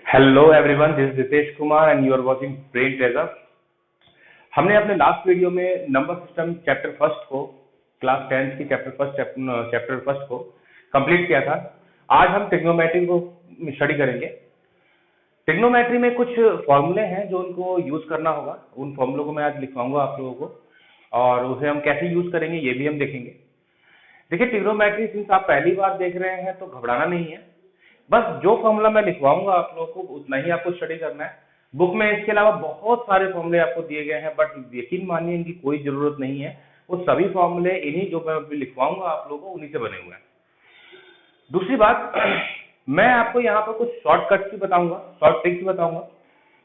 Hello everyone, this is Ritesh Kumar and you are watching Brain Treasure. हमने अपने last video में number system chapter first को, class 10 की chapter first को complete किया था। आज हम ट्रिग्नोमेट्री को स्टडी करेंगे। ट्रिग्नोमेट्री में कुछ फॉर्मूले हैं जो उनको यूज करना होगा। उन फॉर्मूलों को मैं आज लिखवाऊंगा आप लोगों को, और उसे हम कैसे यूज करेंगे ये भी हम देखेंगे। देखिए, ट्रिग्नोमेट्री सिंस आप पहली बार देख रहे हैं तो घबराना नहीं है। बस जो फॉर्मूला मैं लिखवाऊंगा आप लोगों को उतना ही आपको स्टडी करना है। बुक में इसके अलावा बहुत सारे फॉर्मूले आपको दिए गए हैं, बट यकीन मानिए इनकी कोई जरूरत नहीं है। वो सभी फॉर्मूले इन्हीं जो मैं अभी लिखवाऊंगा आप लोगों को उन्हीं से बने हुए हैं। दूसरी बात, मैं आपको यहाँ पर कुछ शॉर्टकट्स भी बताऊंगा, शॉर्ट ट्रिक्स भी बताऊंगा,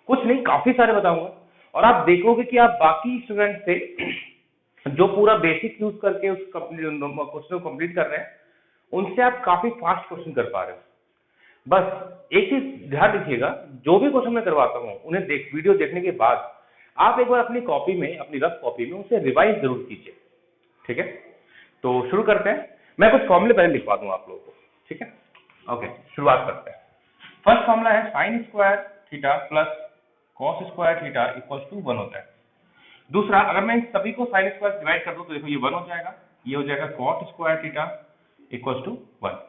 कुछ नहीं काफी सारे बताऊंगा। और आप देखोगे कि आप बाकी स्टूडेंट से जो पूरा बेसिक यूज करके उस क्वेश्चन को कंप्लीट कर रहे हैं, उनसे आप काफी फास्ट क्वेश्चन कर पा रहे हो। बस एक चीज ध्यान रखिएगा, जो भी क्वेश्चन मैं करवाता हूँ उन्हें वीडियो देखने के बाद आप एक बार अपनी कॉपी में, अपनी रफ कॉपी में उसे रिवाइज जरूर कीजिए। ठीक है, तो शुरू करते हैं। मैं कुछ फॉर्मूले पहले लिखवा दूं आप लोगों को। ठीक है, ओके, शुरुआत करते हैं। फर्स्ट फॉर्मूला है sine square theta plus cos square theta equal to 1 होता है। दूसरा, अगर मैं इन सभी को साइन स्क्वायर डिवाइड कर दूं तो देखो ये 1 हो जाएगा, ये हो जाएगा cot square theta equal to 1।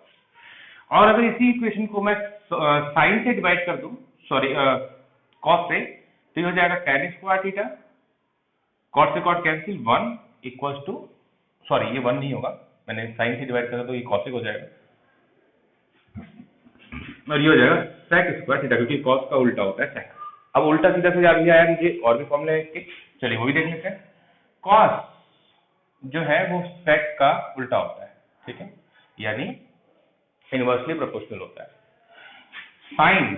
और अगर इसी इक्वेशन को मैं साइन से डिवाइड कर दूं, सॉरी कॉस से, तो ये हो जाएगा tan स्क्वायर थीटा, कॉट से cot cancel 1 equals to, sorry ये 1 नहीं होगा, मैंने साइन से डिवाइड करा तो ये कॉसेक हो जाएगा, और ये हो जाएगा sec स्क्वायर थीटा, क्योंकि कॉस का उल्टा होता है sec। अब उल्टा सीधा से याद नहीं आया मुझे, और भी फॉर्मूले हैं इसके, चलिए वो भी देख लेते हैं। कॉस जो है वो sec का उल्टा होता है, ठीक है, यानी इनवर्सली प्रोपोर्शनल होता है। साइन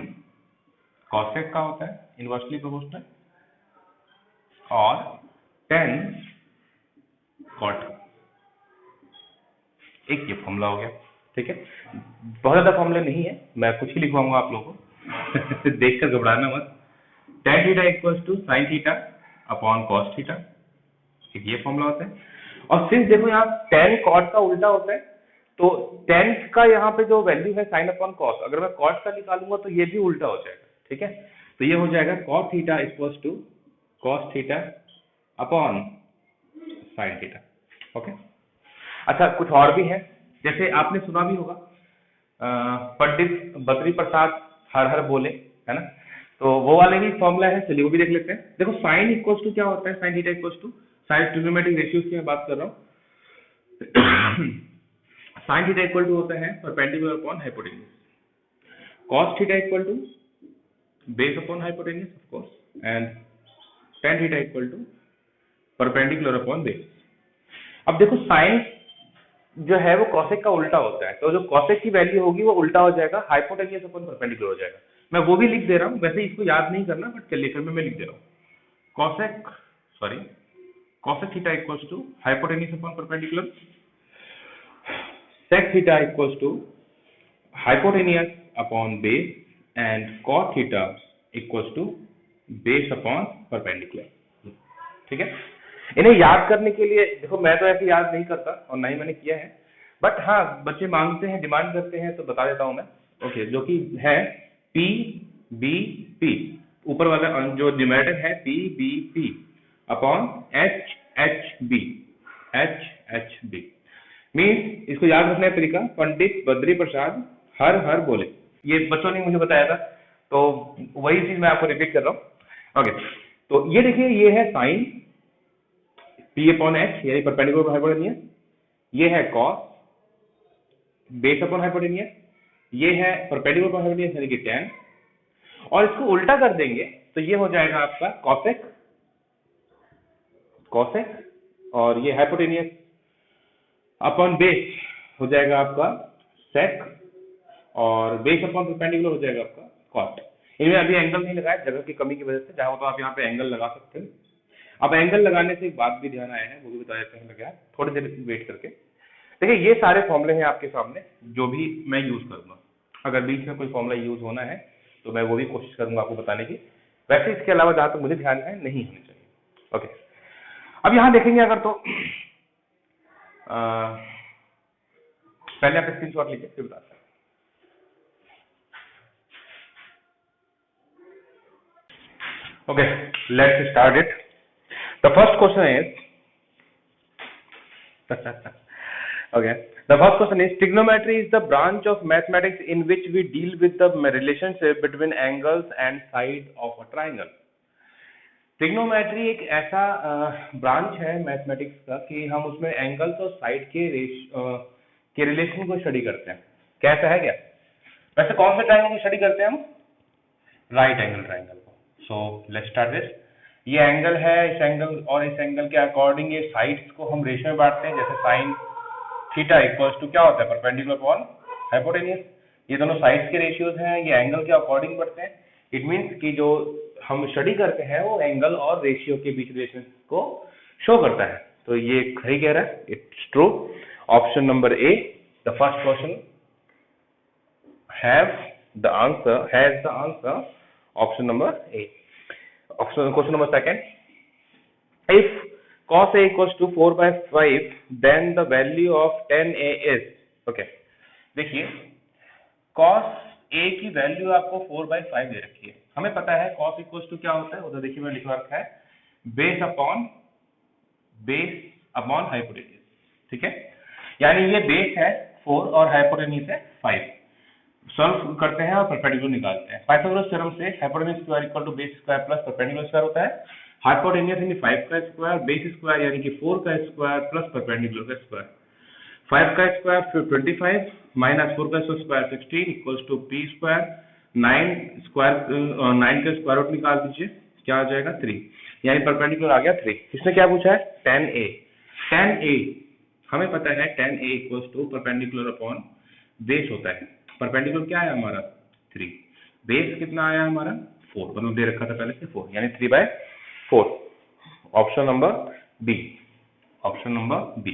कॉसेक का होता है, इनवर्सली प्रोपोर्शनल, और tan कॉट। एक ये फॉर्मूला हो गया। ठीक है, बहुत ज्यादा फॉर्मूला नहीं है, मैं कुछ ही लिखवाऊंगा आप लोगों को देखकर घबराना मत। tan theta equals to sine theta upon cos theta, एक ये फॉर्मूला होता है। और सिंस देखो यहाँ tan कॉट का उल्टा होता है, तो tan का यहाँ पे जो वैल्यू है साइन अपॉन कॉस, अगर मैं कॉट का निकालूंगा तो ये भी उल्टा हो जाएगा। ठीक है, तो ये हो जाएगा cot theta equals to cos theta upon sine theta. Okay, अच्छा कुछ और भी है, जैसे आपने सुना भी होगा पंडित बद्री प्रसाद हर हर बोले, है ना, तो वो वाले भी फॉर्मूला है, चलिए वो भी देख लेते हैं। देखो साइन इक्वल्स टू क्या होता है, sine theta equals to, sine trigonometric ratios की मैं बात कर रहा हूँ। साइन थीटा इक्वल टू होता है perpendicular upon hypotenuse, cos theta equal to base upon hypotenuse of course, and tan theta equal to perpendicular upon base. अब देखो साइन जो है वो कॉसेक का उल्टा होता है, तो जो कॉसेक की वैल्यू होगी वो उल्टा हो जाएगा, हाइपोटेन्यूज अपॉन परपेंडिकुलर हो जाएगा। मैं वो भी लिख दे रहा हूँ, वैसे इसको याद नहीं करना, बट चलिए फिर मैं लिख दे रहा हूँ। Cosec, sorry, cosec theta equals to hypotenuse upon perpendicular, sec theta equals to hypotenuse upon base, and cot theta equals to base upon perpendicular। ठीक है, इन्हें याद करने के लिए देखो मैं तो ऐसे याद नहीं करता और ना ही मैंने किया है, बट हाँ बच्चे मांगते हैं, डिमांड करते हैं, तो बता देता हूं मैं। ओके, जो कि है पी बी पी, ऊपर वाला जो न्यूमरेटर है P B P upon H H B, H H B means, इसको याद रखने का तरीका, पंडित बद्री प्रसाद हर हर बोले, ये बच्चों ने मुझे बताया था, तो वही चीज मैं आपको रिपीट कर रहा हूँ। ओके, तो ये देखिए, ये है साइन पी अपॉन एच यानी परपेंडिकुलर हाइपोटेन्यूज, ये है कॉस बेस अपॉन हाइपोटेन्यूज, ये है परपेंडिकुलर अपॉन हाइपोटेन्यूज यानी कि tan, और इसको उल्टा कर देंगे तो ये हो जाएगा आपका कॉसेक, कॉसेक, और ये हाइपोटेन्यूज अपॉन बेस हो जाएगा आपका sec, और बेस अपॉन परपेंडिकुलर हो जाएगा आपका cot। इनमें अभी एंगल नहीं लगाया जगह की कमी की वजह से, चाहो तो आप यहाँ पे एंगल लगा सकते हैं। अब एंगल लगाने से एक बात भी ध्यान आया है, वो भी बता देते हैं लगा, थोड़ी देर वेट करके। देखिए ये सारे फॉर्मूले हैं आपके सामने जो भी मैं यूज करूंगा, अगर बीच में कोई फॉर्मूला यूज होना है तो मैं वो भी कोशिश करूंगा आपको बताने की, वैसे इसके अलावा जहां तक मुझे ध्यान है नहीं होनी चाहिए। ओके, अब यहाँ देखेंगे अगर तो पहले आप स्क्रीनशॉट लीजिए फिर बताते हैं। Okay, let's start it. The first question is okay. The first question is trigonometry is the branch of mathematics in which we deal with the relationship between angles and side of a triangle. Trigonometry एक ऐसा branch है mathematics का कि हम उसमें angles और side के relation को स्टडी करते हैं। कैसा है क्या? वैसे कौन से ट्रायंगल को स्टडी करते हैं हम? राइट एंगल ट्रायंगल को। So let's start this. ये एंगल है, इस एंगल और इस एंगल के अकॉर्डिंग ये साइड्स को हम रेशियो में बांटते हैं। जैसे साइन थीटा इक्वल्स टू क्या होता है? Perpendicular upon hypotenuse. ये दोनों साइड्स के रेशियोज हैं, ये एंगल के अकॉर्डिंग बढ़ते हैं। इट मीन्स कि जो हम स्टडी करते हैं वो एंगल और रेशियो के बीच रिलेशन को शो करता है। तो ये सही कह रहा है, it's true. Option number A, the first question has the answer option number A. Question number second, if cos A equals to 4/5 then the value of tan A is, okay, देखिए cos A की value आपको 4/5 दे रखी है। हमें पता है cos equals to क्या होता है, उधर देखिए मैंने लिखवा रखा है बेस अपॉन हाइपोटेन्यूज, ठीक है। यानी ये बेस है 4 और हाइपोटेन्यूज है 5। सॉल्व करते हैं और परपेंडिकुलर निकालते हैं। पाइथागोरस थ्योरम से hypotenuse square equal to base square plus perpendicular square होता है। हाइपोटेन्यूज यानी 5 का स्क्वायर, बेस स्क्वायर यानी कि 4 का स्क्वायर प्लस परपेंडिकुलर का स्क्वायर। 5 का स्क्वायर फिर 25 माइनस 4 का square 16 equals to P square. 9 का स्क्वायर रूट निकाल दीजिए, क्या आ जाएगा? 3। यानी परपेंडिकुलर आ गया 3। इसने क्या पूछा है? tan A। tan A हमें पता है tan A equals to perpendicular upon base होता है। परपेंडिकुलर क्या है हमारा? 3। बेस कितना आया हमारा? 4, मतलब दे रखा था पहले से 4, यानी 3/4। Option number B, option number B.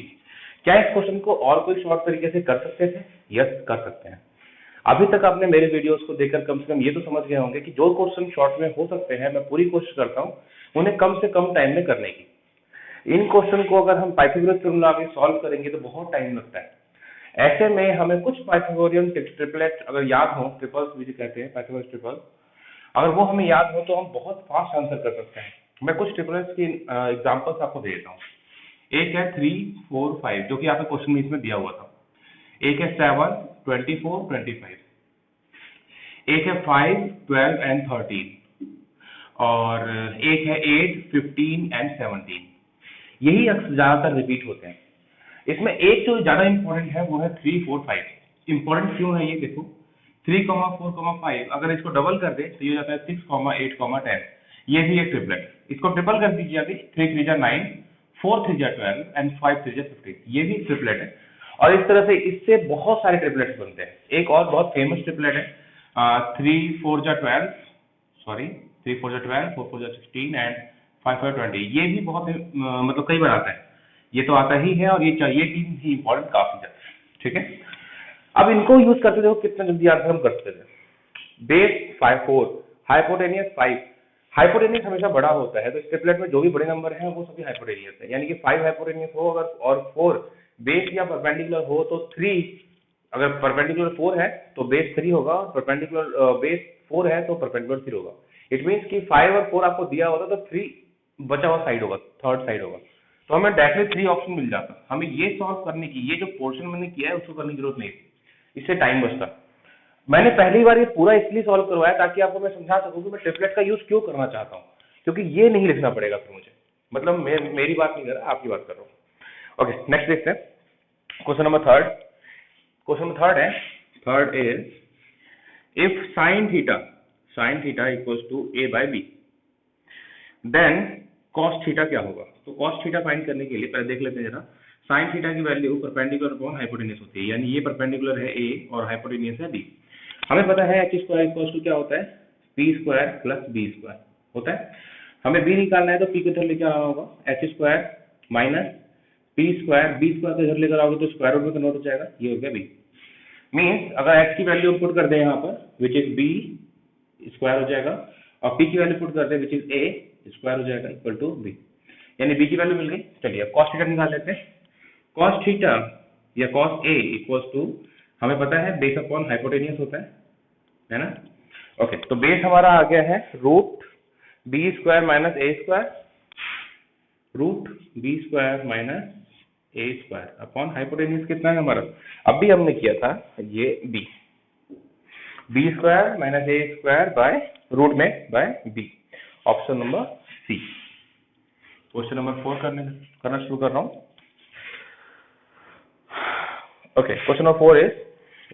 क्या इस क्वेश्चन को और कोई शॉर्ट तरीके से कर सकते थे? यस, कर सकते हैं। अभी तक आपने मेरे वीडियोस को देखकर कम से कम ये तो समझ गए होंगे कि जो क्वेश्चन शॉर्ट में हो सकते हैं मैं पूरी कोशिश करता हूँ उन्हें कम से कम टाइम में करने की। इन क्वेश्चन को अगर हम पाइथागोरस थ्योरम लगा के सॉल्व करेंगे तो बहुत टाइम लगता है। ऐसे में हमें कुछ पाइथागोरियन ट्रिपलेट अगर याद हो, ट्रिपल्स भी कहते हैं पाइथागोरस ट्रिपल, अगर वो हमें याद हो तो हम बहुत फास्ट आंसर कर सकते हैं। मैं कुछ ट्रिपल्स की एग्जांपल्स आपको दे देता हूँ। एक है 3, 4, 5 जो कि आपके क्वेश्चन में इसमें दिया हुआ था। एक है 7, 24, 25। एक है 5, 12 एंड 13 और एक है 8, 15 एंड 17। यही अक्सर ज्यादातर रिपीट होते हैं। इसमें एक जो ज्यादा इंपॉर्टेंट है वो है 3, 4, 5। इंपॉर्टेंट क्यों है ये देखो, 3, 4, 5 अगर इसको डबल कर दे तो ये हो जाता है 6, 8, 10। ये भी एक ट्रिपलेट। इसको ट्रिपल कर दीजिए अभी, 3 3 जा 9, 4 3 जा 12 एंड 5 3 जा 15। ये भी ट्रिपलेट है और इस तरह से इससे बहुत सारे ट्रिपलेट्स बनते हैं। एक और बहुत फेमस ट्रिपलेट है 3 4 जा 12, सॉरी 3 4 जा 12, 4 4 जा 16 एंड 5 5 20। ये भी बहुत मतलब कई बार आता है, ये तो आता ही है और ये चाहिए तीन ही इंपॉर्टेंट काफी ज्यादा, ठीक है। अब इनको यूज करते देखो कितना जल्दी आंसर हम करते थे। Base 5 4, hypotenuse 5। हाइपोटेनियस हमेशा बड़ा होता है तो इस ट्रिपलेट में जो भी बड़े नंबर हैं वो सभी हाइपोटेनियस है। यानी कि 5 हाइपोटेनियस हो अगर और 4 बेस या परपेंडिकुलर हो तो 3, अगर परपेंडिकुलर 4 है तो बेस 3 होगा और परपेंडिकुलर बेस 4 है तो परपेंडिकुलर 3 होगा। इट मींस कि 5 और 4 आपको दिया होता तो 3 बचा हुआ साइड होगा, थर्ड साइड होगा, तो हमें डायरेक्टली 3 ऑप्शन मिल जाता। हमें ये सॉल्व करने की, ये जो पोर्शन मैंने किया है उसको करने की जरूरत नहीं थी, इससे टाइम बचता। मैंने पहली बार ये पूरा इसलिए सॉल्व करवाया ताकि आपको मैं समझा सकूं कि मैं ट्रिपलेट का यूज क्यों करना चाहता हूँ, क्योंकि ये नहीं लिखना पड़ेगा फिर मुझे। मतलब मेरी बात नहीं कर रहा, आपकी बात कर रहा हूँ। ओके, नेक्स्ट देखते हैं question number third. Question number third है, third is if sine theta equals to a/b then cos theta क्या होगा। तो cos थीटा फाइंड करने के लिए पहले देख लेते हैं जरा। sin थीटा की वैल्यू परपेंडिकुलर अपॉन हाइपोटेन्यूज होती है, यानी ये परपेंडिकुलर है a और हाइपोटेन्यूज है b। हमें पता है h स्क्वायर इक्वल्स टू क्या होता है? p square plus b square होता है। हमें b निकालना है तो p को इधर लेकर आना होगा, h square minus p square, b square को इधर लेकर आओगे तो स्क्वायर रूट में कन्वर्ट हो जाएगा, ये हो गया b। मींस अगर h की वैल्यू पुट कर दें यहाँ पर विच इज b स्क्वायर हो जाएगा और p की वैल्यू पुट कर दें विच इज a स्क्वायर हो जाएगा इक्वल टू b, यानी b की वैल्यू मिल गई। चलिए अब cos थीटा निकाल लेते हैं। cos थीटा या cos a इक्वल्स टू हमें पता है बेस अपॉन हाइपोटेनियस होता है ना। ओके, तो बेस हमारा आ गया है root B square minus A square root B square minus A square upon hypotenuse कितना है हमारा, अभी हमने किया था ये B square minus A square by root में by B. Option number C. Question number 4 करना शुरू कर रहा हूं। Okay, question number 4 is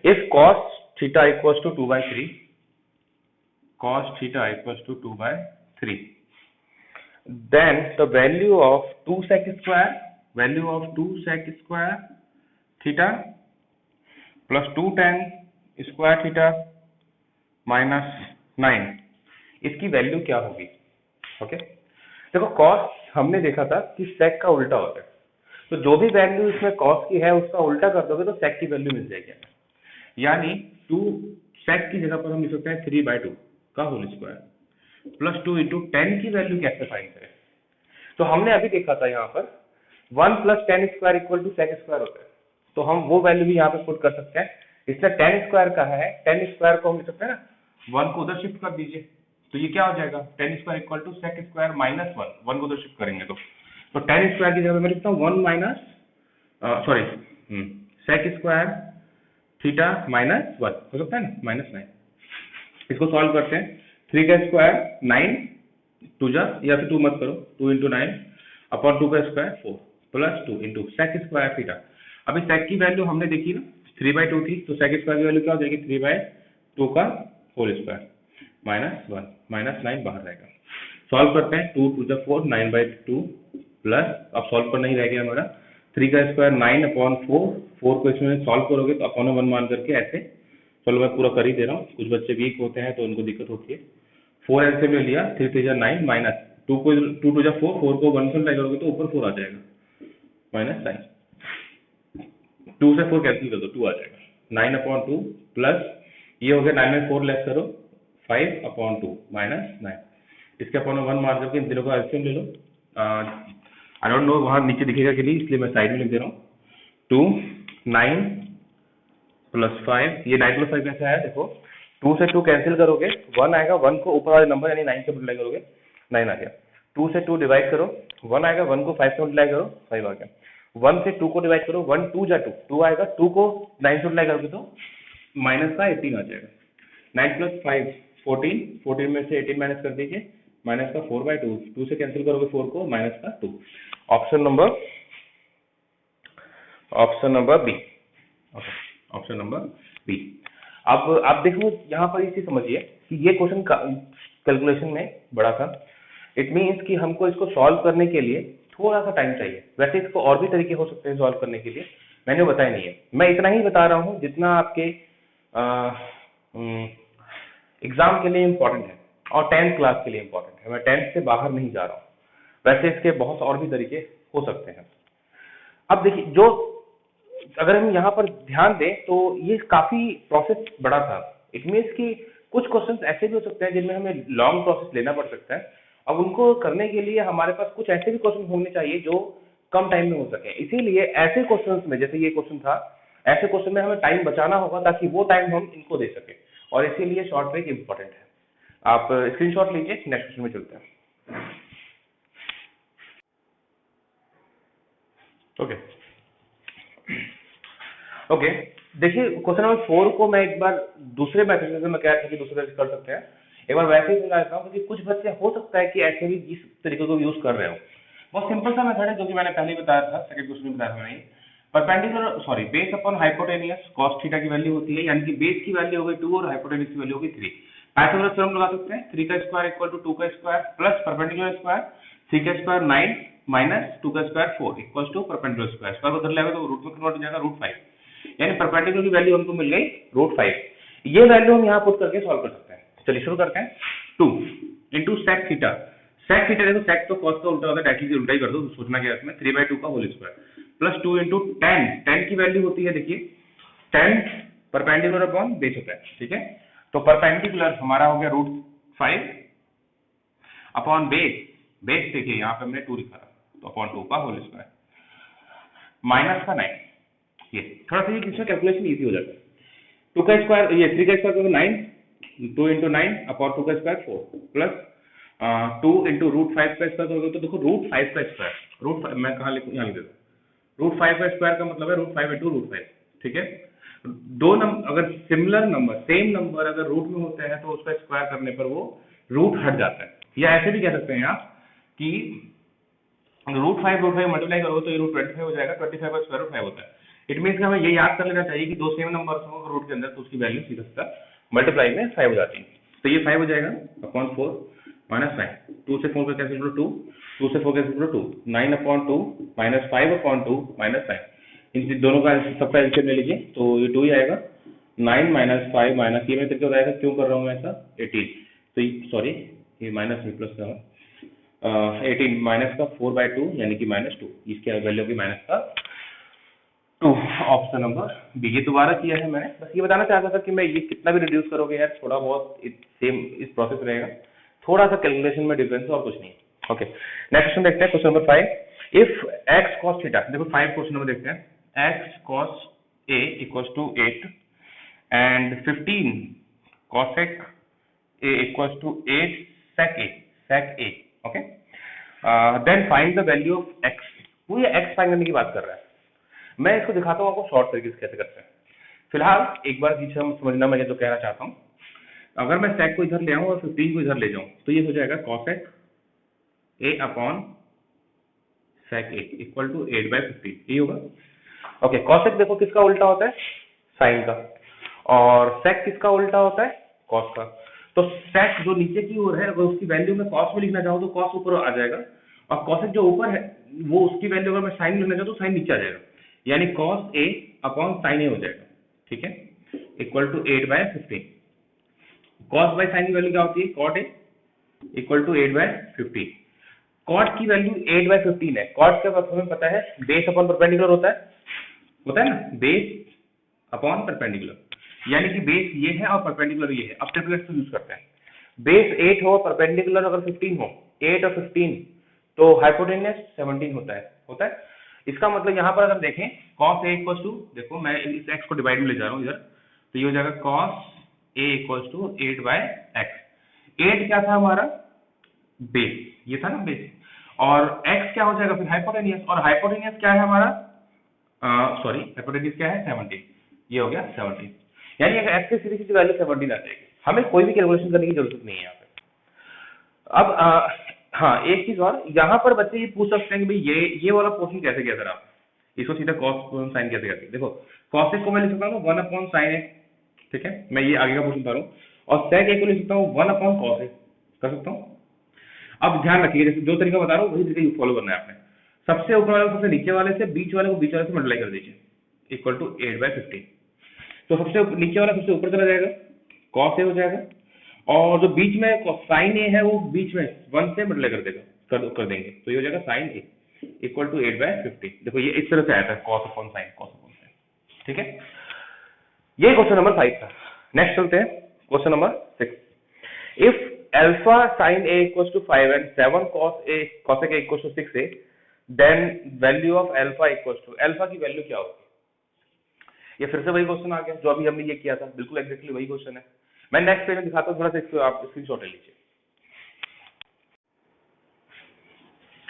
if cos theta equals to 2/3, cos theta equals to 2/3, then the value of 2 sec square theta plus 2 tan square theta minus 9, इसकी value क्या होगी। Okay, देखो cos हमने देखा था कि sec का उल्टा होता है, तो जो भी वैल्यू इसमें cos की है उसका उल्टा कर दोगे तो sec की वैल्यू मिल जाएगी। यानी 2 sec की जगह पर हम लिख सकते हैं 3/2 का होल स्क्वायर प्लस 2 इंटू 10 की वैल्यू कैसे फाइंड करें। तो हमने अभी देखा था यहाँ पर 1 plus 10 square equal to sec square होता है, तो हम वो वैल्यू भी यहाँ पे पुट कर सकते हैं। इसलिए 10 स्क्वायर का है, 10 स्क्वायर को हम लिख सकते हैं ना, 1 को उधर शिफ्ट कर दीजिए तो ये क्या हो जाएगा 10 square equal to sec square minus 1 को उधर शिफ्ट करेंगे तो 10 स्क्वायर की जगह मैं लिखता हूँ 1 minus sec square theta minus 1 हो सकता है ना, -9। इसको सॉल्व करते हैं, 3 का स्क्वायर 9 2 जा या फिर 2 मत करो, 2 इंटू 9 अपॉन 2 का square 4 plus 2 into sec square theta. अभी सेक की वैल्यू हमने देखी ना 3/2 थी, तो सेक स्क्वायर की वैल्यू क्या हो जाएगी 3/2 का होल स्क्वायर -1 -9 बाहर रहेगा। सॉल्व करते हैं, 2 2 जा 4 9/2 प्लस, अब सॉल्व करना ही रह गया हमारा 3 का स्क्वायर 9 अपॉन 4 को इसमें सॉल्व करोगे तो अपॉन 1 मान करके ऐसे। चलो मैं पूरा कर ही दे रहा हूँ, कुछ बच्चे वीक होते हैं तो उनको दिक्कत होती है। 4 एलसीएम ले लिया, 3 3 जा 9 माइनस 2 को 2 2 जा 4 को 1 से मल्टीप्लाई करोगे तो ऊपर 4 आ जाएगा -9। 2 से 4 कैंसिल कर दो 2 आ जाएगा 9 अपॉन 2 प्लस ये हो गया 9 में 4 लेस करो 5 अपॉन 2 -9। इसके अपॉन 1 मार करके इन तीनों का एलसीएम ले लो। आई डोंट नो वहां नीचे दिखेगा कि नहीं, इसलिए मैं साइड में लिख दे रहा हूँ। 2 9 प्लस 5, ये 9 प्लस 5 कैसे आया देखो, 2 से 2 कैंसिल करोगे 1 आएगा, 1 को ऊपर वाले नंबर यानी 9 से मल्टीप्लाई करोगे 9 आ गया। 2 से 2 डिवाइड करो 1 आएगा, 1 को 5 से मल्टीप्लाई करो 5 आ गया। 1 से 2 को डिवाइड करो 1 2 जा 2 2 आएगा, 2 को 9 से मल्टीप्लाई करोगे तो माइनस का 18 आ जाएगा। 9 प्लस 5 14, 14 में से 18 माइनस कर दीजिए माइनस का 4/2, 2 से कैंसिल करोगे 4 को माइनस का 2। Option number B. Okay, option number B. अब आप देखो यहाँ पर इसे समझिए कि ये क्वेश्चन कैलकुलेशन में बड़ा था। इट मीन्स कि हमको इसको सॉल्व करने के लिए थोड़ा सा टाइम चाहिए। वैसे इसको और भी तरीके हो सकते हैं सॉल्व करने के लिए, मैंने बताया नहीं है। मैं इतना ही बता रहा हूँ जितना आपके एग्जाम के लिए इम्पोर्टेंट है और 10th क्लास के लिए इम्पोर्टेंट है। मैं 10th से बाहर नहीं जा रहा हूँ। वैसे इसके बहुत और भी तरीके हो सकते हैं। अब देखिए, जो अगर हम यहाँ पर ध्यान दें तो ये काफी प्रोसेस बड़ा था। इट मीन्स कि कुछ क्वेश्चंस ऐसे भी हो सकते हैं जिनमें हमें लॉन्ग प्रोसेस लेना पड़ सकता है। अब उनको करने के लिए हमारे पास कुछ ऐसे भी क्वेश्चन होने चाहिए जो कम टाइम में हो सके। इसीलिए ऐसे क्वेश्चंस में, जैसे ये क्वेश्चन था, ऐसे क्वेश्चन में हमें टाइम बचाना होगा ताकि वो टाइम हम इनको दे सके, और इसीलिए शॉर्ट ट्रिक इंपॉर्टेंट है। आप स्क्रीनशॉट लीजिए, नेक्स्ट क्वेश्चन में चलते हैं। ओके, देखिए क्वेश्चन नंबर 4 को मैं एक बार दूसरे मेथड से, मैं कह रहा था कि दूसरे तरीके कर सकते हैं, एक बार वैसे ही समझा देता हूँ क्योंकि कुछ बच्चे हो सकता है कि ऐसे भी इस तरीके को यूज कर रहे हो। बहुत सिंपल सा मेथड है जो कि मैंने पहले ही बताया था, सेकंड क्वेश्चन में बताया था नहीं। Perpendicular base upon hypotenuse cos theta की वैल्यू होती है, यानी कि बेस की वैल्यू हो गई 2 और हाइपोटेनियस की वैल्यू हो गई 3। पाइथागोरस थ्योरम लगा सकते हैं, 3 का स्क्वायर इक्वल टू 2 का स्क्वायर प्लस परपेंडिकुलर स्क्वायर 3 का स्क्वायर 9 माइनस 2 का square 4 equal to perpendicular square. Square को उधर ले आओगे तो रूट में कन्वर्ट हो जाएगा √5, यानी परपेंडिकुलर की वैल्यू हमको मिल गई √5। ये वैल्यू हम यहाँ पुट करके सॉल्व कर सकते हैं। चलिए शुरू करते हैं। 2 into sec theta. Sec theta देखो, सेक तो कॉस का उल्टा होता है, डायरेक्टली उल्टा ही कर दो, सोचना क्या है इसमें। 3/2 का होल स्क्वायर प्लस 2 इंटू 10। 10 की वैल्यू होती है, देखिए 10 परपेंडिकुलर अपॉन बेस होता है, ठीक है। तो परपेंडिकुलर हमारा हो गया √5 अपॉन बेस। बेस देखिए यहाँ पे हमने 2 लिखा था, तो अपॉन 2 का होल स्क्वायर माइनस का 9। ये थोड़ा सा ये इसमें कैलकुलेशन इजी हो जाता है। 2 का स्क्वायर, ये 3 का स्क्वायर 9, 2 इंटू 9 अपॉन 2 का स्क्वायर 4 प्लस 2 इंटू रूट 5 का स्क्वायर करोगे तो देखो रूट 5 का स्क्वायर, मैं कहाँ लिखूँ, यहाँ लिख देता हूँ। रूट 5 का स्क्वायर का मतलब है रूट 5 इंटू रूट 5, ठीक है। दो नंबर अगर सिमिलर नंबर, सेम नंबर अगर रूट में होते हैं तो उसका स्क्वायर करने पर वो रूट हट जाता है। या ऐसे भी कह सकते हैं आप कि रूट 5 मल्टीप्लाई करोगे तो ये रूट 25 हो जाएगा, 25 का स्क्वायर रूट 5 होता है। इट मीन्स हमें ये याद कर लेना चाहिए कि दो सेम नंबर्स हो रूट के अंदर तो उसकी वैल्यू सीधा सीधा मल्टीप्लाई में 5 हो जाती है। तो ये 5 हो जाएगा अपॉन 4 माइनस 9, 2 से 4 का कैंसिल करो 2, 2 से 4 कैंसिल करो 2, 9 अपॉन 2 माइनस 5 अपॉन 2 माइनस 9, इन दोनों का सबका एलसीएम ले लीजिए तो ये 2 ही आएगा। 9 माइनस 5 माइनस ये में तरीके बताएगा क्यों कर रहा हूँ मैं ऐसा, 18, तो सॉरी ये माइनस में प्लस का 18 माइनस का 4/2 यानी कि -2, इसके वैल्यू की माइनस का 2, ऑप्शन नंबर बी। ये दोबारा किया है मैंने, बस ये बताना चाहता था कि मैं ये कितना भी रिड्यूस करोगे यार थोड़ा बहुत सेम इस प्रोसेस रहेगा, थोड़ा सा कैलकुलेशन में डिफरेंस और कुछ नहीं। ओके, नेक्स्ट क्वेश्चन देखते हैं, question number 5। If x cos theta, देखो 5 क्वेश्चन नंबर देखते हैं, x cos a equals to 8 and 15 cosec a equals to 8 sec a, okay, then find the value of x। वो ये x फाइंड करने की बात कर रहा है, मैं इसको दिखाता हूँ आपको शॉर्ट तरीके से कैसे करते हैं। फिलहाल एक बार पीछे हम समझना मैं जो कहना चाहता हूँ, अगर मैं sec को इधर ले आऊँ और 15 को इधर ले जाऊँ तो ये हो जाएगा cosec a upon sec a equal to 8/15, यही होगा। ओके, cosec देखो किसका उल्टा होता है, साइन का, और sec किसका उल्टा होता है, cos का। तो sec जो नीचे की ओर है अगर उसकी वैल्यू में cos में लिखना चाहूँ तो cos ऊपर आ जाएगा, और cosec जो ऊपर है वो उसकी वैल्यू अगर मैं sin में लिखना चाहूँ तो sin नीचे आ जाएगा, यानी cos a upon sin a हो जाएगा, ठीक है, equal to 8/15। cos by sin की वैल्यू क्या होती है, cot a equal to 8/15। cot की वैल्यू 8/15 है, cot का हमें पता है बेस अपॉन परपेंडिकुलर होता है ना, बेस अपॉन परपेंडिकुलर, यानी कि बेस ये है और परपेंडिकुलर ये है। अब ट्रिपलेट्स को यूज करते हैं, बेस 8 हो परपेंडिकुलर अगर 15 हो, 8 और 15 तो हाइपोटेन्यूस 17 होता है। इसका मतलब यहाँ पर अगर देखें cos a इक्वल्स टू, देखो मैं इस x को डिवाइड में ले जा रहा हूँ इधर, तो ये हो जाएगा cos a equals to 8/x। 8 क्या था हमारा, बेस, ये था ना बेस, और x क्या हो जाएगा फिर हाइपोटेन्यूस, और हाइपोटेन्यूस क्या है हमारा, सॉरी हाइपोटेन्यूस क्या है 17, ये हो गया 17, यानी अगर x की सीधी वैल्यू 17 आ जाएगी, हमें कोई भी कैलकुलेशन करने की जरूरत नहीं है यहाँ पे। अब हाँ एक चीज और, यहाँ पर बच्चे ये पूछ सकते हैं कि भाई ये वाला पोर्शन कैसे किया सर आप, इसको सीधा cos sin कैसे करते हैं। देखो cos को मैं लिख सकता हूँ 1/sin a, ठीक है, मैं ये आगे का पोर्शन बता रहा हूँ, और sec a को लिख सकता हूँ 1/cos a, कर सकता हूँ। अब ध्यान रखिए जैसे जो तरीका बता रहा हूँ वही तरीका फॉलो करना है आपने, सबसे ऊपर वाले को सबसे नीचे वाले से, बीच वाले को बीच वाले से मल्टीप्लाई कर दीजिए, इक्वल टू 8/15। तो सबसे नीचे वाला सबसे ऊपर चला जाएगा, cos a हो जाएगा, और जो बीच में sin a है वो बीच में 1 से मल्टीप्लाई कर देगा, कर देंगे, तो ये हो जाएगा sin a इक्वल टू 8/15। देखो ये इस तरह से आया था cos अपॉन sin, ठीक है। ये क्वेश्चन नंबर 5 था। नेक्स्ट चलते हैं question number 6। If alpha sin a equals to 5 and 7 cosec a equals to 6a, then value of alpha equals to, alpha की वैल्यू क्या होगी। ये फिर से वही क्वेश्चन आ गया जो अभी हमने ये किया था, बिल्कुल एग्जैक्टली वही क्वेश्चन है। मैं नेक्स्ट पेज में दिखाता हूँ, थोड़ा सा इसको आप स्क्रीनशॉट ले लीजिए।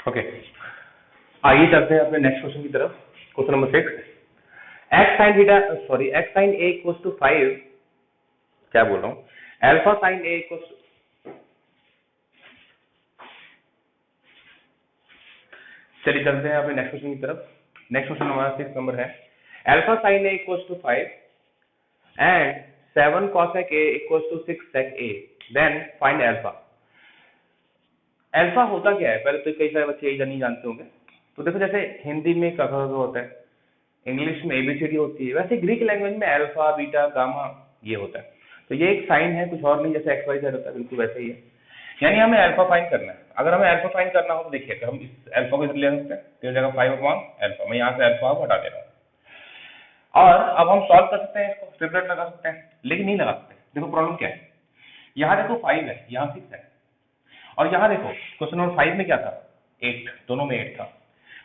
ओके, आइए चलते हैं अपने नेक्स्ट क्वेश्चन की तरफ, question number 6। x sin a equals to 5, क्या बोल रहा हूँ, alpha sin a equals to, चलिए चलते हैं अपने नेक्स्ट क्वेश्चन की तरफ। नेक्स्ट क्वेश्चन हमारा 6 नंबर है, alpha sin a equals to 5 and 7 cosec a equals to 6 sec a, then find alpha. Alpha होता क्या है, पहले तो कई सारे बच्चे यही नहीं जानते होंगे। तो देखो जैसे हिंदी में क ख ग होता है, इंग्लिश में ABCD होती है, वैसे ग्रीक लैंग्वेज में अल्फा बीटा गामा ये होता है। तो ये एक साइन है, कुछ और नहीं, जैसे XYZ होता है बिल्कुल वैसे ही है, यानी हमें अल्फा फाइंड करना है। अगर हमें अल्फा फाइंड करना हो तो देखिए तो हम इस अल्फा को इधर ले सकते हैं, तो हो जाएगा 5/अल्फा, मैं यहाँ से अल्फा को हटा दे रहा हूँ, और अब हम सॉल्व कर सकते हैं, इसको ट्रिपलेट लगा सकते हैं, लेकिन नहीं लगा सकते। देखो प्रॉब्लम क्या है, यहाँ देखो 5 है, यहाँ 6 है, और यहाँ देखो क्वेश्चन नंबर 5 में क्या था, 8, दोनों में 8 था।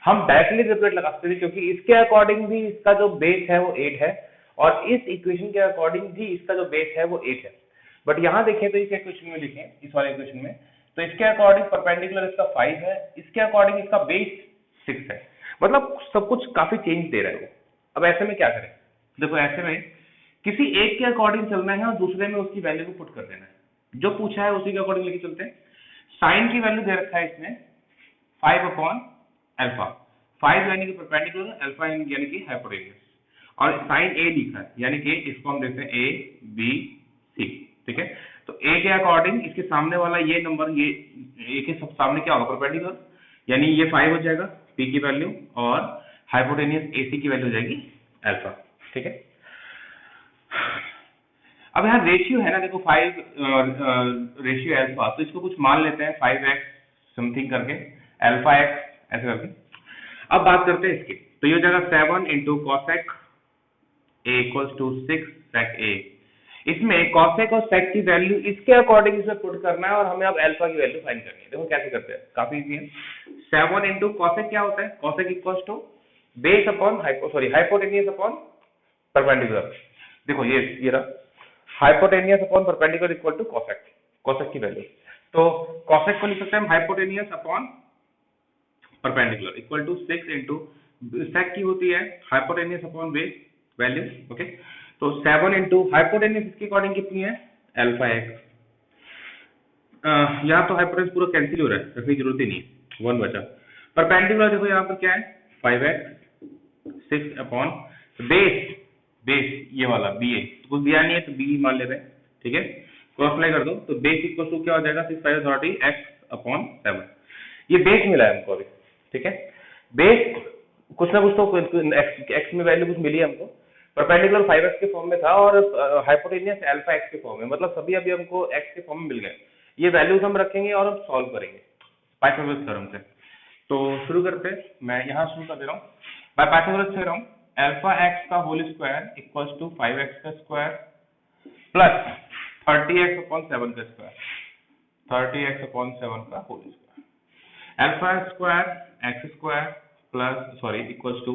हम डायरेक्टली ट्रिपलेट लगा सकते थे क्योंकि इसके अकॉर्डिंग भी इसका जो बेस है वो 8 है, और इस इक्वेशन के अकॉर्डिंग भी इसका जो बेस है वो 8 है। बट यहाँ देखें तो इस इक्वेशन में लिखें, इस वाले इक्वेशन में तो इसके अकॉर्डिंग परपेंडिकुलर इसका 5 है, इसके अकॉर्डिंग इसका बेस 6 है, मतलब सब कुछ काफी चेंज दे रहा है वो। अब ऐसे में क्या करें, देखो ऐसे में किसी एक के अकॉर्डिंग चलना है और दूसरे में उसकी वैल्यू को पुट कर देना है, जो पूछा है उसी के अकॉर्डिंग लेके चलते हैं। साइन की वैल्यू दे रखा है इसमें 5 अपॉन अल्फा, 5 यानी कि परपेंडिकुलर, अल्फा यानी कि हाइपोटेन्यूज, और साइन ए लिखा है यानी कि इसको हम देखते हैं ए बी सी, ठीक है। तो ए के अकॉर्डिंग इसके सामने वाला ये नंबर, ये ए के सब सामने क्या होगा, परपेंडिकुलर, यानी ये 5 हो जाएगा पी की वैल्यू, और हाइपोटेन्यूज एसी की वैल्यू हो जाएगी अल्फा, ठीक है। अब यहाँ रेशियो है ना, देखो 5 रेशियो अल्फा, तो इसको कुछ मान लेते हैं 5x समथिंग करके, अल्फा x ऐसे करके। अब बात करते हैं इसकी, तो ये हो जाएगा 7 into cosec A equals to 6 sec A. इसमें कॉसेक और सेक की वैल्यू इसके अकॉर्डिंग इसे पुट करना है और हमें अब अल्फा की वैल्यू फाइंड करनी है। देखो कैसे करते हैं, काफी इजी है। 7 इंटू कॉसेक क्या होता है, cosec equals to base upon hypotenuse upon perpendicular. देखो ये रहा, hypotenuse upon perpendicular equal to cosec, cosec की वैल्यू, तो कॉसेक को लिख सकते हैं हम hypotenuse upon perpendicular equal to 6 into sec की होती है hypotenuse upon base value, okay. तो 7 इंटू हाइपोटेन्यूज इसके अकॉर्डिंग कितनी है, अल्फा एक्स। यहाँ तो हाइपोटेन्यूज पूरा कैंसिल हो रहा है, रखने की जरूरत ही नहीं, 1 बचा। परपेंडिकुलर देखो यहाँ पर क्या है 5x 6 अपॉन बेस, बेस ये वाला बी ए, तो कुछ दिया नहीं है तो बी मान ले रहे हैं, ठीक है। क्रॉस अप्लाई कर दो तो बेस इक्वल टू क्या हो जाएगा 6 5 30 x अपॉन 7, ये बेस मिला है हमको अभी, ठीक है। बेस कुछ ना कुछ तो x में वैल्यू कुछ मिली है हमको, परपेंडिकुलर 5x के फॉर्म में था और हाइपोटेन्यूज अल्फा x के फॉर्म में, मतलब सभी अभी हमको x के फॉर्म में मिल गए। ये वैल्यूज हम रखेंगे और हम सॉल्व करेंगे पाइथागोरस थ्योरम से। तो शुरू करते हैं, मैं यहाँ शुरू कर दे रहा हूँ by Pythagoras theorem. Alpha X का whole square equals to 5x का स्क्वायर प्लस 30x अपॉन 7 का स्क्वायर, 30x अपॉन 7 का whole square. Alpha square X square plus equals to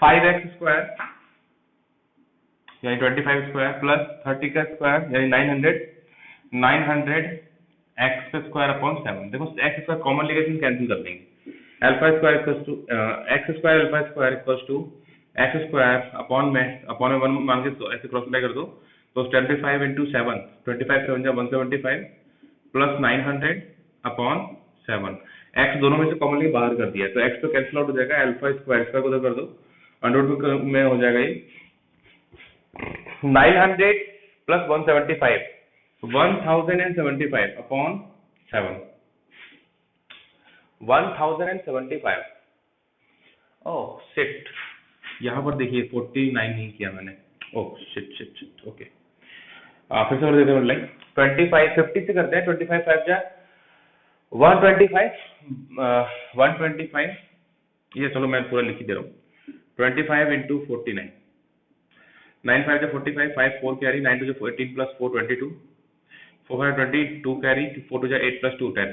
5x square यानी 25 स्क्वायर प्लस 30 का स्क्वायर यानी 900 x square upon 7। देखो x square common लेके cancel कर देंगे, alpha square equals to x square alpha square equals to x square upon में 1 मान के तो ऐसे क्रॉस अप्लाई कर दो, तो 25 इंटू 7, 25 7 175 प्लस 900 अपॉन 7, x दोनों में से कॉमन लेके बाहर कर दिया तो x तो कैंसिल आउट हो जाएगा, अल्फा स्क्वायर को उधर कर दो, अंडर में हो जाएगा ये 900 प्लस 175 1075 अपॉन 7, 1075। ओह शिट, यहाँ पर देखिए 49 नहीं किया मैंने, ओह शिट ओके। फिर से देते हैं, लाइक 25 50 से करते हैं, 25 5 जा 125 125, ये चलो मैं पूरा लिख ही दे रहा हूँ, 25 into 49, 9 5 45, 5 4 carry, 9 2 18 plus 4 22, 4 5 20 2 carry, 4 2 8 plus 2 10,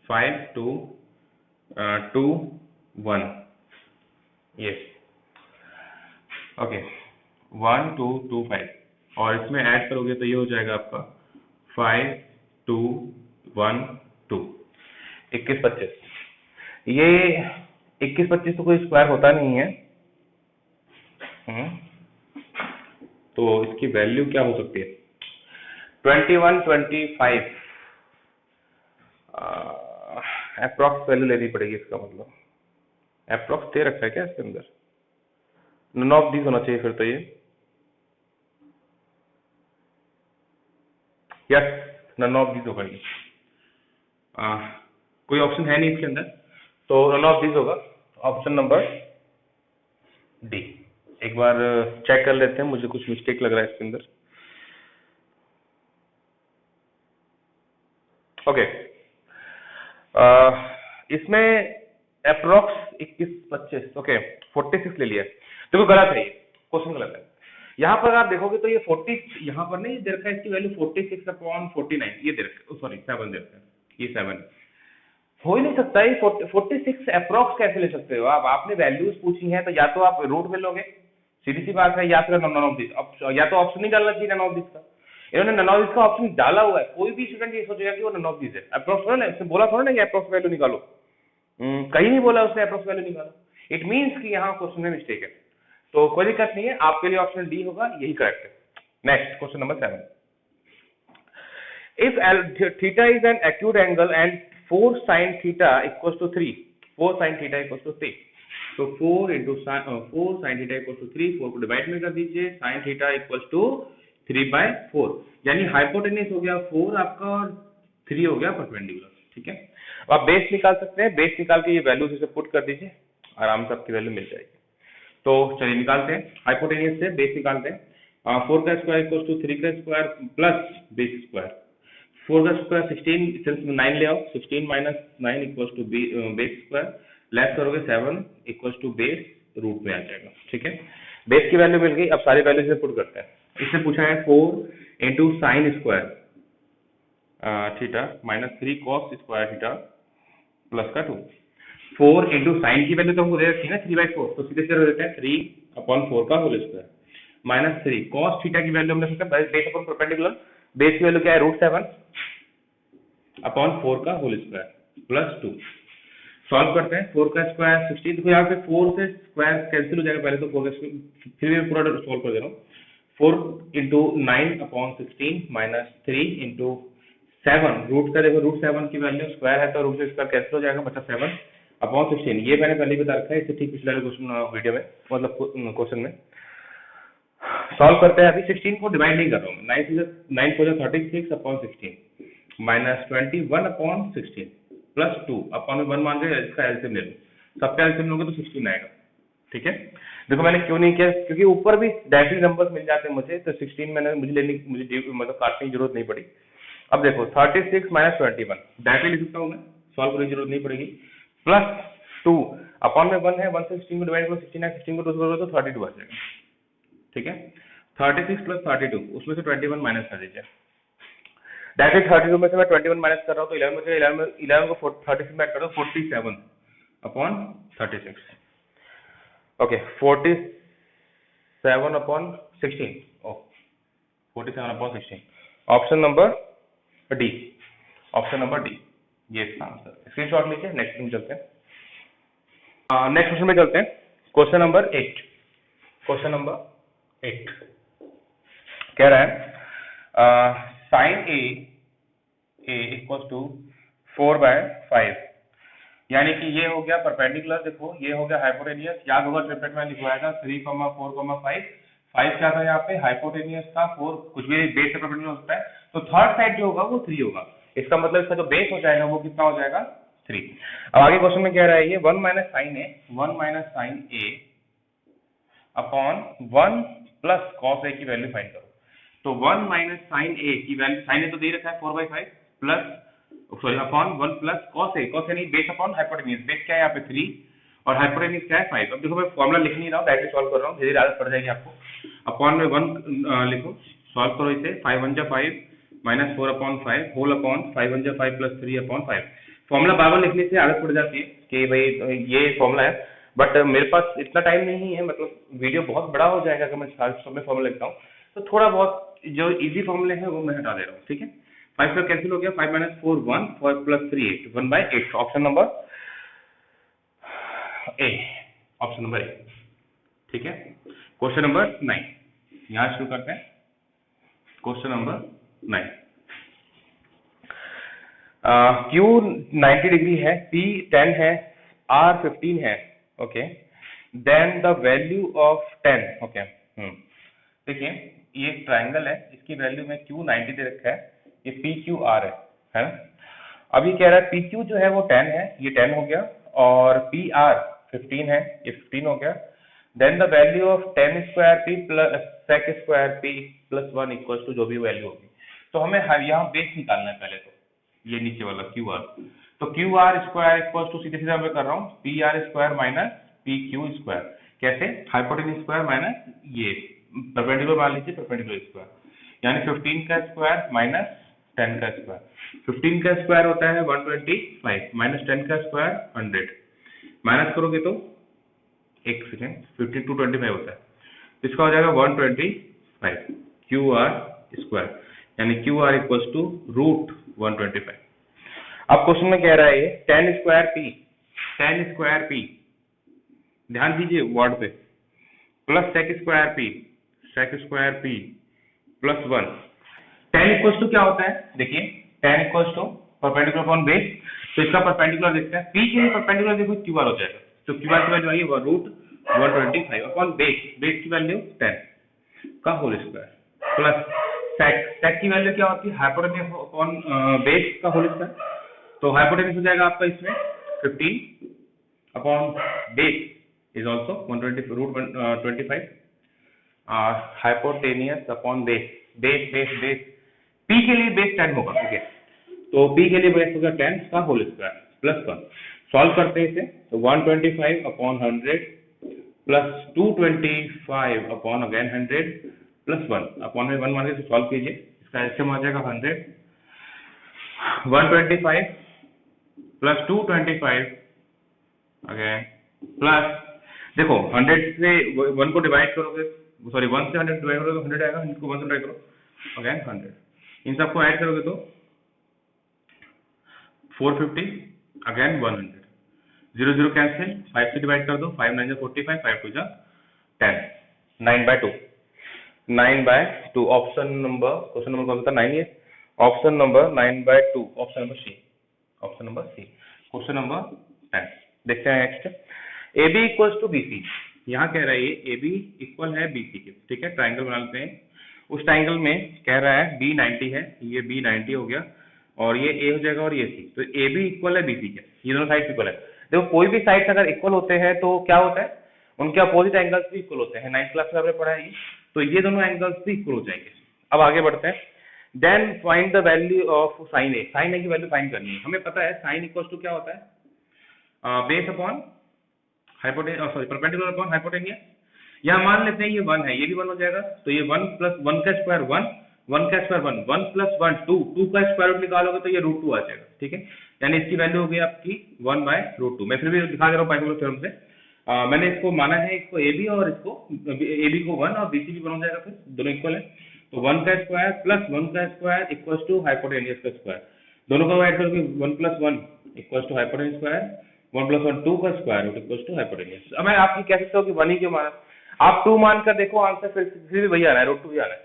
5 2 2 1, ये ओके 1 2 2 5, और इसमें ऐड करोगे तो ये हो जाएगा आपका 5 2 1 2, 21 25। ये 21 25 तो कोई स्क्वायर होता नहीं है, तो इसकी वैल्यू क्या हो सकती है 21 25, अप्रॉक्स वैल्यू लेनी पड़ेगी, इसका मतलब अप्रॉक्स दे रखा है क्या इसके अंदर, नन ऑफ दीज होना चाहिए फिर तो, ये यस नन ऑफ दीज होगा ये, कोई ऑप्शन है नहीं इसके अंदर, तो नन ऑफ दीज होगा ऑप्शन नंबर डी। एक बार चेक कर लेते हैं, मुझे कुछ मिस्टेक लग रहा है इसके अंदर। ओके इसमें अप्रोक्स 21 25, ओके 46 ले लिया, देखो गलत है, ये क्वेश्चन गलत है। यहाँ पर आप देखोगे तो ये 40 यहाँ पर नहीं दे रखा है, इसकी वैल्यू 46 अपॉन 49 ये दे रखा है, सॉरी 7 दे रखा है, ये 7 हो ही नहीं सकता, ये 46 अप्रोक्स कैसे ले सकते हो आप, आपने वैल्यूज पूछी है तो या तो आप रूट में लोगे, सीधी सी बात है, या फिर नन ऑफ दिस, या तो ऑप्शन नहीं डालना चाहिए नन ऑफ दिस का, इन्होंने नन ऑफ का ऑप्शन डाला हुआ है, कोई भी स्टूडेंट ये सोचेगा कि वो नन ऑफ है। अप्रोक्स थोड़ा ना, इसने बोला थोड़ा ना कि अप्रोक्स वैल्यू निकालो, कहीं नहीं बोला उसने अप्रोक्स वैल्यू निकालो। इट मीन्स कि यहाँ क्वेश्चन में मिस्टेक है, तो कोई दिक्कत नहीं है, आपके लिए ऑप्शन डी होगा, यही करेक्ट है। Next question number 7, if theta is an acute angle and 4 sin theta equals to 3, 4 sin theta equals to 3, तो 4 into 4 sin theta equals to 3, 4 को डिवाइड में कर दीजिए, sin theta equals to 3/4, यानी hypotenuse हो गया 4 आपका और 3 हो गया परपेंडिकुलर। ठीक है, अब आप बेस निकाल सकते हैं, बेस निकाल के ये वैल्यूज इसे पुट कर दीजिए, आराम से आपकी वैल्यू मिल जाएगी। तो चलिए निकालते हैं, हाइपोटेन्यूज से बेस निकालते हैं। 4 का स्क्वायर इक्वल्स टू 3 का स्क्वायर प्लस बेस स्क्वायर, 4 का स्क्वायर 16, सिंस 9 ले आओ, 16 minus 9 equals to base square, less करोगे 7 इक्वल्स टू बेस रूट में आ जाएगा। ठीक है, बेस की वैल्यू मिल गई, अब सारी वैल्यू से पुट करते हैं। इससे पूछा है 4 into sine square theta minus 3 cos square theta plus का 2, 4 इंटू साइन की वैल्यू तो हमको दे रखी है ना 3/4, तो सीधे सीधे हो जाता है 3/4 का whole square minus 3 cos theta की वैल्यू हमने सोचा बेस अपॉन परपेंडिकुलर, बेस की वैल्यू क्या है √7/4 का होल स्क्वायर प्लस 2। सॉल्व करते हैं, 4 का स्क्वायर 16, देखो यहाँ पे 4 से स्क्वायर कैंसिल हो जाएगा, पहले तो 4 का फिर मैं पूरा सॉल्व कर दे रहा हूँ। 4 इंटू 9/16 माइनस 3 इंटू 7, रूट का देखो √7 की वैल्यू स्क्वायर है तो रूट से स्क्वायर कैंसिल हो जाएगा, बचा 7/16। ये मैंने पहले बता रखा है, इससे ठीक पिछले क्वेश्चन वीडियो में, मतलब क्वेश्चन में। सॉल्व करते हैं, अभी 16 को डिवाइड नहीं कर रहा हूँ, 9 को 36/16 माइनस 21/16 प्लस 2 अपॉन में 1 मान के इसका एलसीएम ले लो, सबका एलसीएम लोगे तो 16 आएगा। ठीक है, देखो मैंने क्यों नहीं किया, क्योंकि ऊपर भी डायरेक्टली नंबर्स मिल जाते हैं मुझे, तो 16 मैंने मुझे मतलब काटने की जरूरत नहीं पड़ी। अब देखो 36 माइनस 21 डायरेक्टली लिख सकता हूँ मैं, सॉल्व करने की जरूरत नहीं पड़ेगी, प्लस 2 अपॉन में 1 है, 1 से 16 को डिवाइड करो, 16 है, 16 को 2 से करोगे तो 32 आ जाएगा। ठीक है, 36 प्लस 32, उसमें से 21 माइनस कर दीजिए। डायरेक्टली 32 में से मैं 21 माइनस कर रहा हूँ, तो 11 को 36 में ऐड कर दो, 47/36। ओके, 47/16, ओ 47/16, option number D, option number D, ये इसका आंसर। स्क्रीनशॉट लीजिए, नेक्स्ट में चलते हैं। नेक्स्ट क्वेश्चन में चलते हैं, क्वेश्चन नंबर 8। क्वेश्चन नंबर 8 कह रहा है साइन ए इक्वल टू 4/5, यानी कि ये हो गया परपेंडिकुलर, देखो ये हो गया हाइपोटेनियस, याद होगा ट्रिपलेट में लिखवाया था 3,4,5, 5 क्या था यहाँ पे हाइपोटेनियस था, 4 कुछ भी बेस से परपेंडिकुलर होता है, तो थर्ड साइड जो होगा वो 3 होगा, इसका मतलब इसका जो बेस हो जाएगा वो कितना हो जाएगा 3। अब आगे क्वेश्चन में कह रहा है ये 1 माइनस साइन ए अपॉन 1 प्लस कॉस ए की वैल्यू फाइंड करो। तो 1 माइनस साइन ए की वैल्यू, साइन ए तो दे रखा है 4/5 plus sorry upon 1 plus cos A नहीं बेस अपॉन हाइपोटेन्यूज, बेस क्या है यहाँ पे 3 और हाइपोटेन्यूज क्या है 5। अब देखो मैं फॉर्मूला लिख नहीं रहा हूँ, डायरेक्टली सॉल्व कर रहा हूँ, धीरे आदत पड़ जाएगी आपको। अपॉन में 1 लिखो, सॉल्व करो इसे, 5 1 जा 5 माइनस 4/5 होल अपॉन 5 1 जा 5 प्लस 3/5। फॉर्मूला बार लिखने से आदत पड़ जाती है कि भाई ये फॉर्मूला है, बट मेरे पास इतना टाइम नहीं है, मतलब वीडियो बहुत बड़ा हो जाएगा अगर मैं सब में फॉर्मूला लिखता हूँ, तो थोड़ा बहुत जो इजी फॉर्मूले हैं वो मैं हटा दे रहा हूँ। ठीक है, 5 से कैंसिल हो गया, 5 minus 4 1, 4 plus 3 8, 1/8, option number A, option number A. ठीक है, क्वेश्चन नंबर 9 यहाँ शुरू करते हैं। क्वेश्चन नंबर 9, Q 90 डिग्री है, P 10 है, R 15 है, okay, then the value of 10, okay. देखिए ये एक ट्राइंगल है, इसकी वैल्यू में Q 90 दे रखा है, ये PQR है ना। अब ये कह रहा है PQ जो है वो 10 है, ये 10 हो गया, और PR 15 है, ये 15 हो गया। Then the value of 10 square P plus sec square P plus 1 equals to जो भी वैल्यू होगी, तो हमें यहाँ बेस निकालना है पहले, तो ये नीचे वाला QR, तो QR स्क्वायर इक्वल्स टू सीधे सीधा मैं कर रहा हूँ PR square minus PQ square, कैसे हाइपोटेन्यूज स्क्वायर माइनस ये परपेंडिकुलर मान लीजिए परपेंडिकुलर स्क्वायर, यानी 15 का स्क्वायर माइनस 10 का स्क्वायर, 15 का स्क्वायर होता है 125 माइनस 10 का स्क्वायर 100, माइनस करोगे तो एक सेकेंड 15 225 होता है, इसका हो जाएगा 125 QR स्क्वायर, यानी Q R equal to root 125। अब क्वेश्चन में कह रहा है ये टेन स्क्वायर पी, ध्यान दीजिए वर्ड पे, plus sec square P plus 1। Tan equal to क्या होता है, देखिए tan equal to perpendicular upon base, तो इसका परपेंडिकुलर देखते हैं। पी के लिए परपेंडिकुलर देखो क्यू आर हो जाएगा, तो क्यू आर की वैल्यू आई है रूट 125 अपॉन बेस की वैल्यू 10 का होल स्क्वायर प्लस सेक की वैल्यू क्या होती है, हाइपोटेन्यूज अपॉन बेस का होल स्क्वायर, तो हाइपोटेन्यूज हो जाएगा आपका इसमें 15 upon base is also 120 root 25, hypotenuse upon base P के लिए बेस 10 होगा, ठीक है, तो पी के लिए बेस होगा 10 का होल स्क्वायर प्लस 1। सॉल्व करते हैं इसे, तो 125 upon 100 plus 225 upon again 100 plus 1 upon में 1 मान के सॉल्व कीजिए, इसका एलसीएम आ जाएगा 100, 125 प्लस 225 अगेन प्लस, देखो 100 से 1 को डिवाइड करोगे, सॉरी 1 से 100 डिवाइड करोगे तो 100 आएगा, इनको 1 से डिवाइड करो अगेन 100, इन सबको ऐड करोगे तो 450 अगेन 100, 0 0 कैंसिल, 5 से डिवाइड कर दो, 5 9 45, 5 2 10, 9/2 ऑप्शन नंबर, क्वेश्चन नंबर कौन सा 9 है, option number 9/2, option number C, question number 10। देखते हैं next, A B equal to B C, यहाँ कह रहा है ये ए बी इक्वल है बी सी के, ठीक है, ट्राइंगल बना लेते हैं। उस ट्राइंगल में कह रहा है बी 90 है, ये बी 90 हो गया और ये ए हो जाएगा और ये सी, तो ए बी इक्वल है बी सी के, ये दोनों साइड इक्वल है। देखो कोई भी साइड अगर इक्वल होते हैं तो क्या होता है, उनके अपोजिट एंगल्स भी इक्वल होते हैं, 9th क्लास में आपने पढ़ा है ये, तो ये दोनों एंगल्स भी इक्वल हो जाएंगे। अब आगे बढ़ते हैं, then find the value of sine A, sine A की वैल्यू फाइंड करनी है। हमें पता है साइन इक्वल टू क्या होता है, base upon hypotenuse, sorry perpendicular upon hypotenuse. यहाँ मान लेते हैं ये 1 है, ये भी 1 हो जाएगा, तो ये 1 प्लस 1 का स्क्वायर 1 का स्क्वायर 1 प्लस 1 2 का स्क्वायर रूट निकालोगे तो ये रूट 2 आ जाएगा, ठीक है, यानी इसकी वैल्यू हो गई आपकी 1/√2। मैं फिर भी दिखा दे रहा हूँ पाइथागोरस थ्योरम से, मैंने इसको माना है, इसको ए बी और इसको ए बी को 1 और बी सी भी 1 हो जाएगा, फिर दोनों इक्वल है, तो 1 का स्क्वायर प्लस 1 का स्क्वायर इक्वल टू हाइपोटेन्यूज का स्क्वायर, दोनों का ऐड करोगे 1 plus 1 equal to hypotenuse square, 1 plus 1 2 का square root equal to hypotenuse. अब मैं आपकी कह सकता हूँ कि 1 ही क्यों माना, आप 2 मान कर देखो, आंसर फिर भी वही आना है, √2 ही आना है,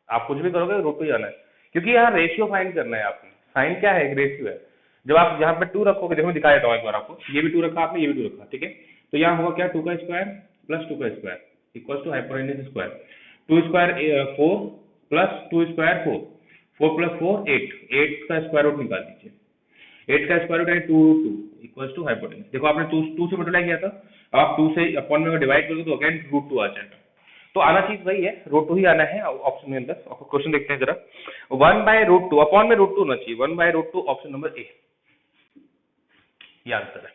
आप कुछ भी करोगे √2 ही आना है, क्योंकि यहाँ रेशियो फाइंड करना है आपने। साइन क्या है, एक रेशियो है, जब आप यहाँ पे 2 रखोगे, देखो मैं दिखा देता हूँ एक बार आपको, ये भी 2 रखा आपने, ये भी 2 रखा, ठीक है, तो यहाँ होगा क्या, 2 का स्क्वायर प्लस 2 का square equal to hypotenuse square, 2 square 4 plus 2 square 4 plus 4 8 का स्क्वायर रूट निकाल दीजिए, 8 का स्क्वायर रूट है 2√2 इक्वल टू हाइपोटेन्यूज। देखो आपने 2 से मल्टीप्लाई किया था, आप 2 से अपॉन में डिवाइड करोगे तो अगेन √2 आ जाएगा, तो आना चीज वही है, √2 ही आना है ऑप्शन में अंदर। क्वेश्चन देखते हैं जरा, 1/√2 अपॉन में √2 होना चाहिए, 1/√2 ऑप्शन नंबर ए, ये आंसर है।